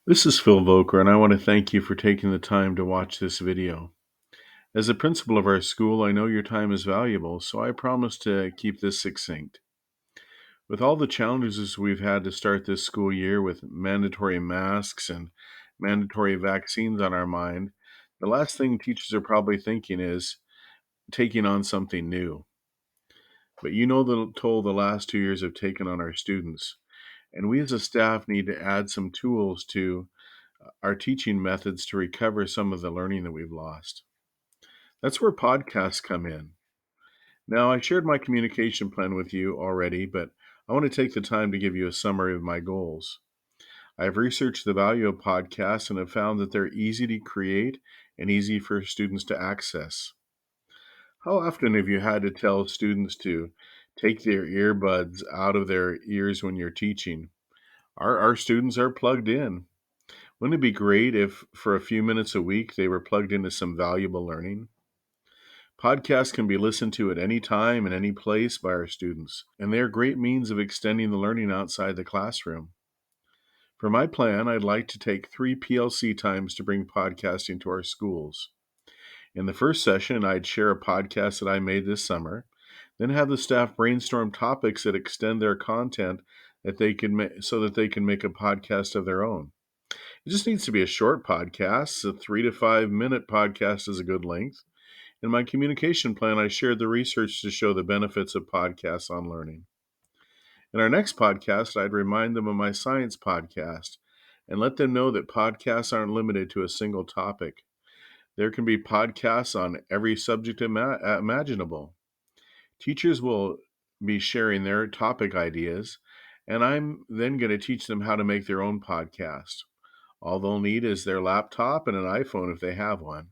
This is Phil Volker, and I want to thank you for taking the time to watch this video. As the principal of our school, I know your time is valuable, so I promise to keep this succinct. With all the challenges we've had to start this school year with mandatory masks and mandatory vaccines on our mind, the last thing teachers are probably thinking is taking on something new. But you know the toll the last 2 years have taken on our students, and we as a staff need to add some tools to our teaching methods to recover some of the learning that we've lost. That's where podcasts come in. Now, I shared my communication plan with you already, but I want to take the time to give you a summary of my goals. I've researched the value of podcasts and have found that they're easy to create and easy for students to access. How often have you had to tell students to take their earbuds out of their ears when you're teaching? Our students are plugged in. Wouldn't it be great if, for a few minutes a week, they were plugged into some valuable learning? Podcasts can be listened to at any time and any place by our students, and they are great means of extending the learning outside the classroom. For my plan, I'd like to take 3 PLC times to bring podcasting to our schools. In the first session, I'd share a podcast that I made this summer, then have the staff brainstorm topics that extend their content so that they can make a podcast of their own. It just needs to be a short podcast. A 3 to 5 minute podcast is a good length. In my communication plan, I shared the research to show the benefits of podcasts on learning. In our next podcast, I'd remind them of my science podcast and let them know that podcasts aren't limited to a single topic. There can be podcasts on every subject imaginable. Teachers will be sharing their topic ideas, and I'm then going to teach them how to make their own podcast. All they'll need is their laptop and an iPhone if they have one.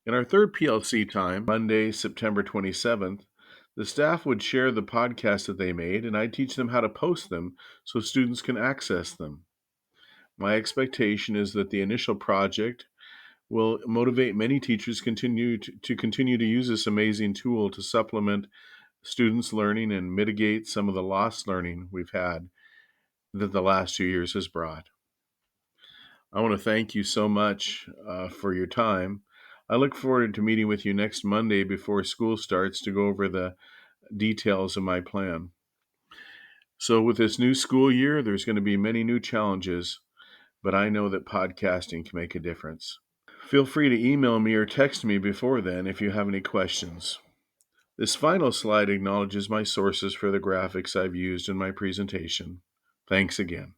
In our third PLC time, Monday, September 27th, the staff would share the podcast that they made, and I'd teach them how to post them so students can access them. My expectation is that the initial project will motivate many teachers to continue to use this amazing tool to supplement students' learning and mitigate some of the lost learning we've had that the last 2 years has brought. I want to thank you so much for your time. I look forward to meeting with you next Monday before school starts to go over the details of my plan. So, with this new school year, there's going to be many new challenges, but I know that podcasting can make a difference. Feel free to email me or text me before then if you have any questions. This final slide acknowledges my sources for the graphics I've used in my presentation. Thanks again.